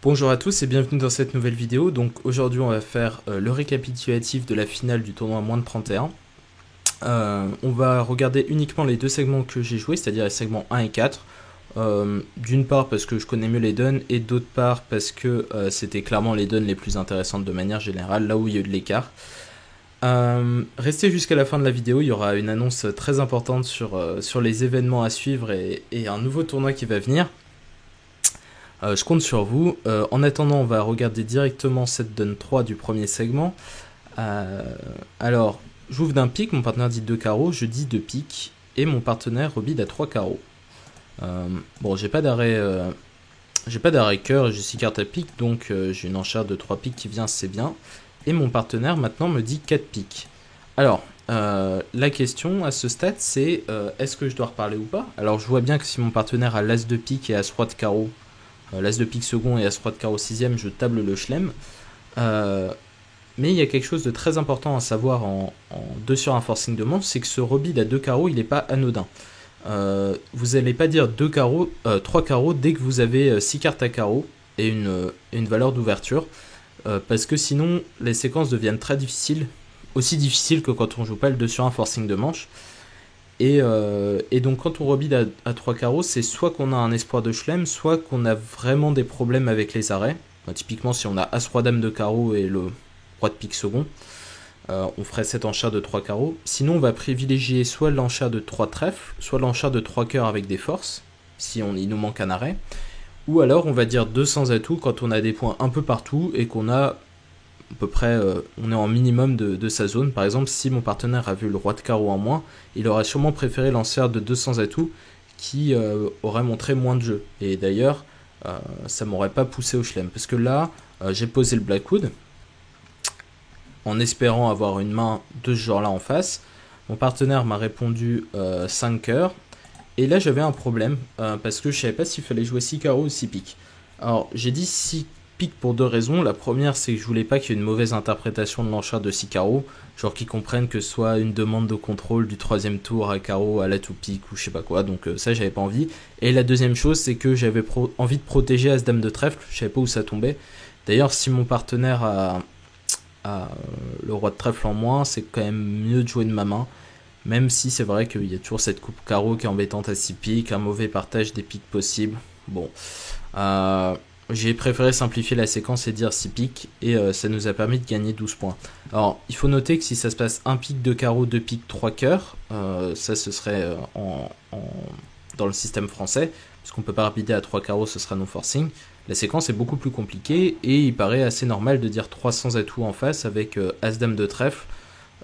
Bonjour à tous et bienvenue dans cette nouvelle vidéo. Donc aujourd'hui on va faire le récapitulatif de la finale du tournoi moins de 31. On va regarder uniquement les deux segments que j'ai joués, c'est-à-dire les segments 1 et 4. D'une part parce que je connais mieux les duns et d'autre part parce que c'était clairement les duns les plus intéressantes de manière générale, là où il y a eu de l'écart. Restez jusqu'à la fin de la vidéo, il y aura une annonce très importante sur les événements à suivre et un nouveau tournoi qui va venir. Je compte sur vous. En attendant, on va regarder directement cette dun 3 du premier segment. Alors, j'ouvre d'un pic, mon partenaire dit 2 carreaux, je dis 2 piques, et mon partenaire rebide à 3 carreaux. Bon, j'ai pas d'arrêt cœur, j'ai 6 cartes à pique, donc j'ai une enchère de 3 piques qui vient, c'est bien. Et mon partenaire maintenant me dit 4 piques. Alors, la question à ce stade, c'est est-ce que je dois reparler ou pas? Alors, je vois bien que si mon partenaire a l'as de pique et as-roi de carreau, l'as de pique second et as-roi de carreau sixième, je table le chelem. Mais il y a quelque chose de très important à savoir en 2 sur un forcing de manche, c'est que ce rebid à 2 carreaux, il n'est pas anodin. Vous n'allez pas dire 3 carreaux dès que vous avez 6 cartes à carreaux et une valeur d'ouverture, parce que sinon les séquences deviennent très difficiles, aussi difficiles que quand on joue pas le 2 sur un forcing de manche. Et donc quand on rebide à 3 carreaux, c'est soit qu'on a un espoir de chelem, soit qu'on a vraiment des problèmes avec les arrêts. Typiquement si on a as-roi dame de carreau et le roi de pique second, on ferait cette enchère de 3 carreaux. Sinon on va privilégier soit l'enchère de 3 trèfles, soit l'enchère de 3 cœurs avec des forces, si il nous manque un arrêt. Ou alors on va dire 2 sans atout quand on a des points un peu partout et qu'on a à peu près, on est en minimum de sa zone. Par exemple, si mon partenaire a vu le roi de carreau en moins, il aurait sûrement préféré l'enchère de 200 atouts qui aurait montré moins de jeu. Et d'ailleurs, ça m'aurait pas poussé au chelem. Parce que là, j'ai posé le Blackwood en espérant avoir une main de ce genre-là en face. Mon partenaire m'a répondu 5 cœurs. Et là, j'avais un problème parce que je savais pas s'il fallait jouer 6 carreaux ou 6 piques. Alors, j'ai dit 6 pique pour 2 raisons. La première, c'est que je voulais pas qu'il y ait une mauvaise interprétation de l'enchère de 6 carreaux, genre qu'ils comprennent que ce soit une demande de contrôle du 3ème tour à carreau à la tout pique ou je sais pas quoi, donc ça j'avais pas envie. Et la deuxième chose, c'est que j'avais envie de protéger as dame de trèfle, je savais pas où ça tombait. D'ailleurs, si mon partenaire a le roi de trèfle en moins, c'est quand même mieux de jouer de ma main, même si c'est vrai qu'il y a toujours cette coupe carreau qui est embêtante à 6 piques, un mauvais partage des piques possibles. Bon, j'ai préféré simplifier la séquence et dire 6 piques, et ça nous a permis de gagner 12 points. Alors, il faut noter que si ça se passe 1 pique, 2 carreaux, 2 piques, 3 cœurs, ça ce serait dans le système français, puisqu'on peut pas rebider à 3 carreaux, ce sera non forcing. La séquence est beaucoup plus compliquée, et il paraît assez normal de dire 300 atouts en face avec as-dame de trèfle,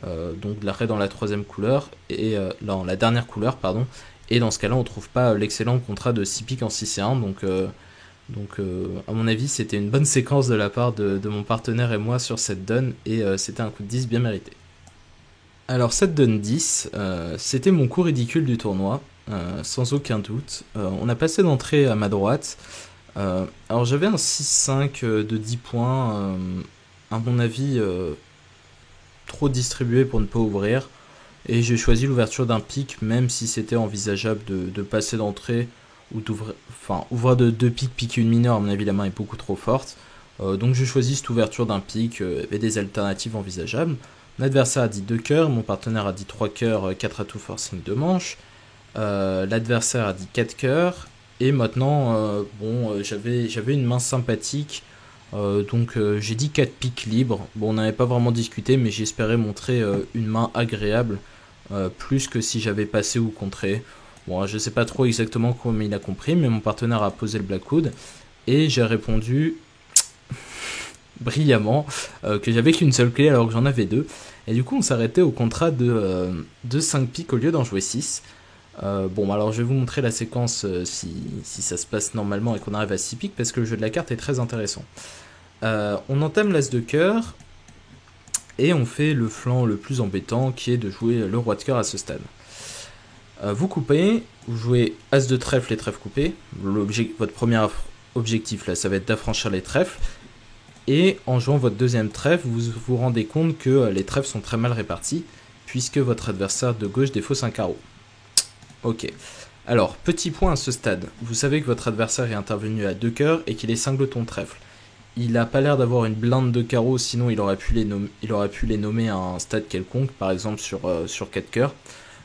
donc de l'arrêt dans la 3ème couleur, et dans la dernière couleur, pardon, et dans ce cas-là, on trouve pas l'excellent contrat de 6 piques en 6 et 1, donc à mon avis, c'était une bonne séquence de la part de mon partenaire et moi sur cette dun, et c'était un coup de 10 bien mérité. Alors cette dun 10, c'était mon coup ridicule du tournoi, sans aucun doute. On a passé d'entrée à ma droite. Alors j'avais un 6-5 de 10 points, à mon avis trop distribué pour ne pas ouvrir, et j'ai choisi l'ouverture d'un pic, même si c'était envisageable de passer d'entrée ou d'ouvrir, enfin ouvrir de 2 piques, pique une mineure, à mon avis la main est beaucoup trop forte, donc j'ai choisi cette ouverture d'un pic, et des alternatives envisageables. Mon adversaire a dit 2 cœurs, mon partenaire a dit 3 cœurs, 4 atouts forcing de manche, l'adversaire a dit 4 cœurs, et maintenant j'avais une main sympathique, donc j'ai dit 4 piques libres. Bon, on n'avait pas vraiment discuté, mais j'espérais montrer une main agréable, plus que si j'avais passé ou contré. Bon, je sais pas trop exactement comment il a compris, mais mon partenaire a posé le Blackwood, et j'ai répondu brillamment que j'avais qu'une seule clé alors que j'en avais 2. Et du coup, on s'arrêtait au contrat de 5 piques au lieu d'en jouer 6. Bon, alors je vais vous montrer la séquence si ça se passe normalement et qu'on arrive à 6 piques, parce que le jeu de la carte est très intéressant. On entame l'as de cœur, et on fait le flanc le plus embêtant, qui est de jouer le roi de cœur à ce stade. Vous coupez, vous jouez as de trèfle et trèfle coupé. Votre premier objectif là, ça va être d'affranchir les trèfles. Et en jouant votre deuxième trèfle, vous vous rendez compte que les trèfles sont très mal répartis, puisque votre adversaire de gauche défausse un carreau. Ok. Alors, petit point à ce stade. Vous savez que votre adversaire est intervenu à 2 cœurs et qu'il est cingleton trèfle. il a pas l'air d'avoir une blinde de carreaux, sinon il aurait pu les nommer à un stade quelconque, par exemple sur 4 cœurs.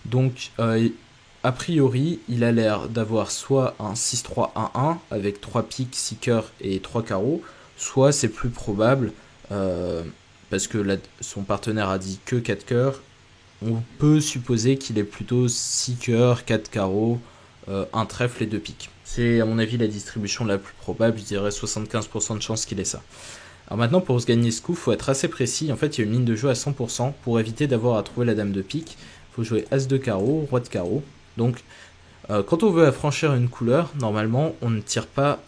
Donc a priori, il a l'air d'avoir soit un 6-3-1-1 avec 3 piques, 6 cœurs et 3 carreaux, soit c'est plus probable, parce que son partenaire a dit que 4 cœurs, on peut supposer qu'il est plutôt 6 cœurs, 4 carreaux, un trèfle et 2 piques. C'est à mon avis la distribution la plus probable, je dirais 75% de chance qu'il ait ça. Alors maintenant, pour se gagner ce coup, il faut être assez précis. En fait, il y a une ligne de jeu à 100% pour éviter d'avoir à trouver la dame de pique. Il faut jouer As de carreau, Roi de carreau. Donc, quand on veut affranchir une couleur, normalement, on ne tire pas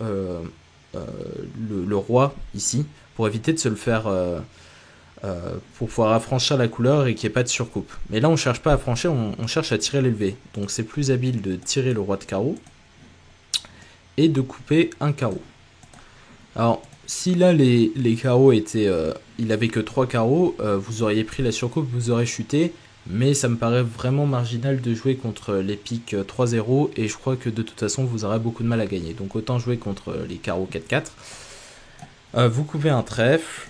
le roi ici pour éviter de se le faire pour pouvoir affranchir la couleur et qu'il n'y ait pas de surcoupe. Mais là, on ne cherche pas à affranchir, on cherche à tirer l'élevé. Donc, c'est plus habile de tirer le roi de carreau et de couper un carreau. Alors, si là les carreaux étaient... il avait que 3 carreaux, vous auriez pris la surcoupe, vous aurez chuté, mais ça me paraît vraiment marginal de jouer contre les piques 3-0, et je crois que de toute façon vous aurez beaucoup de mal à gagner. Donc autant jouer contre les carreaux 4-4. Vous coupez un trèfle,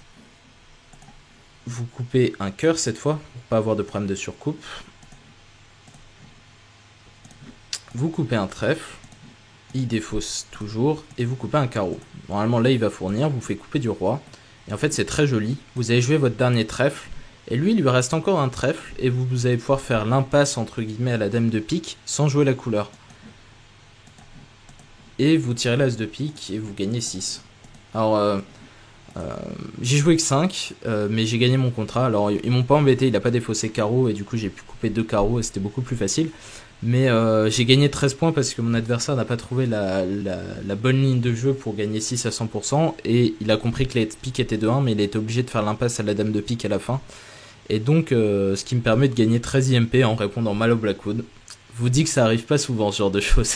vous coupez un cœur cette fois, pour pas avoir de problème de surcoupe. Vous coupez un trèfle, il défausse toujours, et vous coupez un carreau. Normalement là il va fournir, vous faites couper du roi, et en fait c'est très joli. Vous avez joué votre dernier trèfle, et lui il lui reste encore un trèfle, et vous allez pouvoir faire l'impasse entre guillemets à la dame de pique, sans jouer la couleur. Et vous tirez l'as de pique, et vous gagnez 6. Alors j'ai joué que 5, mais j'ai gagné mon contrat. Alors ils m'ont pas embêté, il a pas défaussé carreau, et du coup j'ai pu couper 2 carreaux, et c'était beaucoup plus facile. Mais j'ai gagné 13 points parce que mon adversaire n'a pas trouvé la bonne ligne de jeu pour gagner 6 à 100%. Et il a compris que les piques étaient de 1, mais il a été obligé de faire l'impasse à la dame de pique à la fin. Et donc, ce qui me permet de gagner 13 IMP en répondant mal au Blackwood. Je vous dis que ça arrive pas souvent, ce genre de choses.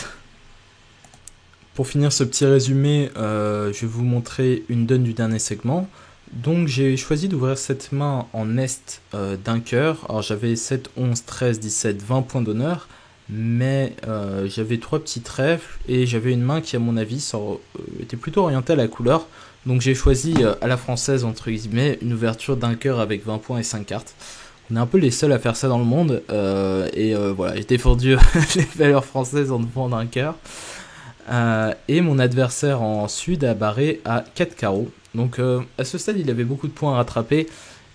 Pour finir ce petit résumé, je vais vous montrer une donne du dernier segment. Donc j'ai choisi d'ouvrir cette main en est d'un cœur. Alors j'avais 7, 11, 13, 17, 20 points d'honneur. Mais j'avais 3 petits trèfles et j'avais une main qui à mon avis était plutôt orientée à la couleur. Donc j'ai choisi à la française entre guillemets une ouverture d'un cœur avec 20 points et 5 cartes. On est un peu les seuls à faire ça dans le monde. Voilà, j'ai défendu les valeurs françaises en ouvrant d'un cœur. Et mon adversaire en sud a barré à 4 carreaux. Donc à ce stade il avait beaucoup de points à rattraper.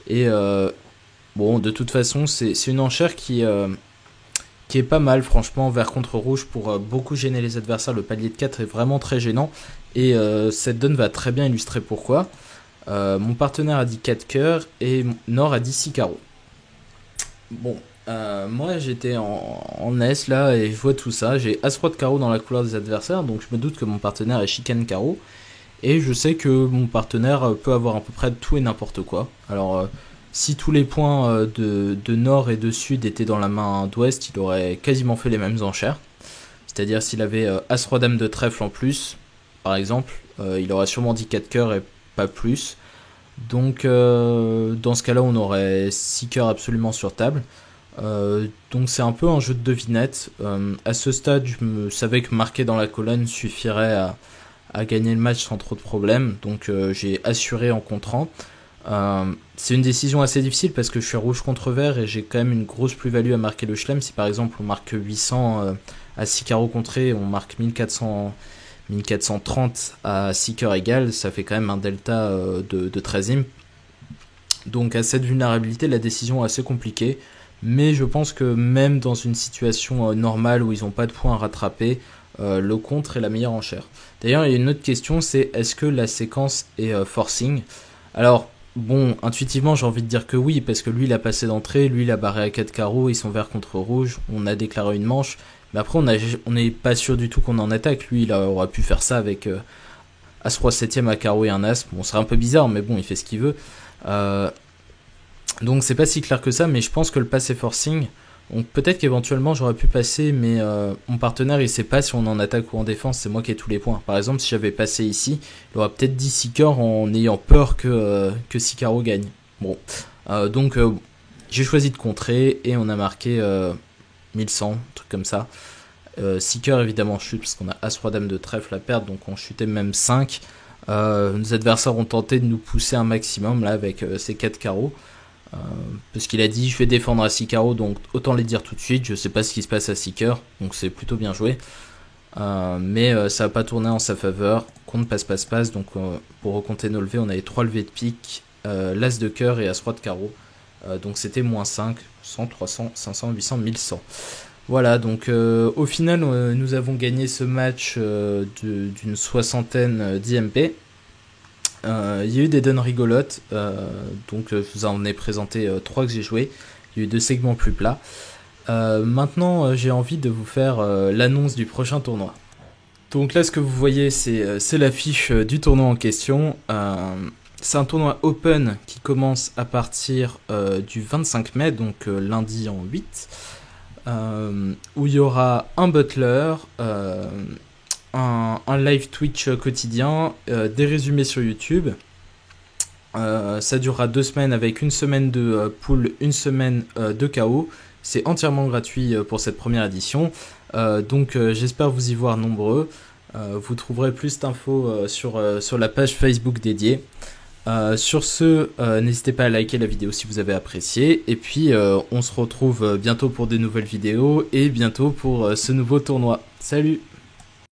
Et bon, de toute façon c'est une enchère qui est pas mal franchement, vert contre rouge pour beaucoup gêner les adversaires. Le palier de 4 est vraiment très gênant, et cette donne va très bien illustrer pourquoi. Mon partenaire a dit 4 cœurs et Nord a dit 6 carreaux. Bon, moi j'étais en S là et je vois tout ça, j'ai As-Roi de carreau dans la couleur des adversaires, donc je me doute que mon partenaire est chicane carreau, et je sais que mon partenaire peut avoir à peu près tout et n'importe quoi. Alors si tous les points de nord et de sud étaient dans la main d'ouest, il aurait quasiment fait les mêmes enchères. C'est-à-dire s'il avait As-Roi Dame de trèfle en plus, par exemple, il aurait sûrement dit 4 cœurs et pas plus. Donc dans ce cas-là, on aurait 6 cœurs absolument sur table. Donc c'est un peu un jeu de devinette. À ce stade, je savais que marquer dans la colonne suffirait à gagner le match sans trop de problèmes. Donc j'ai assuré en contrant. C'est une décision assez difficile parce que je suis rouge contre vert et j'ai quand même une grosse plus-value à marquer le chelem. Si par exemple on marque 800 à 6 carreaux contrés, on marque 1430 à 6 cœurs égales, ça fait quand même un delta de 13 imp. Donc à cette vulnérabilité, la décision est assez compliquée, mais je pense que même dans une situation normale où ils n'ont pas de points à rattraper, le contre est la meilleure enchère. D'ailleurs il y a une autre question, c'est est-ce que la séquence est forcing? Alors bon, intuitivement j'ai envie de dire que oui, parce que lui il a passé d'entrée, lui il a barré à 4 carreaux, ils sont vert contre rouge, on a déclaré une manche, mais après on n'est pas sûr du tout qu'on en attaque. Lui il aurait pu faire ça avec As-Roi 7ème à carreau et un As, bon ce serait un peu bizarre mais bon il fait ce qu'il veut. Donc c'est pas si clair que ça, mais je pense que le pass est forcing. Donc peut-être qu'éventuellement j'aurais pu passer, mais mon partenaire il sait pas si on est en attaque ou en défense, c'est moi qui ai tous les points. Par exemple si j'avais passé ici, il aurait peut-être dit 6 cœurs en ayant peur que 6 carreaux gagnent. Bon, donc j'ai choisi de contrer et on a marqué 1100, un truc comme ça. 6 cœurs évidemment chute parce qu'on a As-Roi Dame de trèfle à perdre, donc on chutait même 5. Nos adversaires ont tenté de nous pousser un maximum là avec ces 4 carreaux. Parce qu'il a dit je vais défendre à 6 carreaux, donc autant les dire tout de suite. Je sais pas ce qui se passe à 6 cœurs, donc c'est plutôt bien joué. Mais ça n'a pas tourné en sa faveur. Compte passe. Donc pour recompter nos levées, on avait 3 levées de pique, l'as de cœur et as-roi de carreau. Donc c'était moins 5, 100, 300, 500, 800, 1100. Voilà, donc au final, nous avons gagné ce match d'une soixantaine d'IMP. Il y a eu des donnes rigolotes, donc je vous en ai présenté 3 que j'ai joué. Il y a eu 2 segments plus plats. Maintenant, j'ai envie de vous faire l'annonce du prochain tournoi. Donc là, ce que vous voyez, c'est l'affiche du tournoi en question. C'est un tournoi open qui commence à partir du 25 mai, donc lundi en 8, où il y aura un butler, un live Twitch quotidien, des résumés sur YouTube. Ça durera 2 semaines avec une semaine de pool, une semaine de KO. C'est entièrement gratuit pour cette première édition. Donc j'espère vous y voir nombreux. Vous trouverez plus d'infos sur la page Facebook dédiée. Sur ce, n'hésitez pas à liker la vidéo si vous avez apprécié. Et puis on se retrouve bientôt pour de nouvelles vidéos et bientôt pour ce nouveau tournoi. Salut!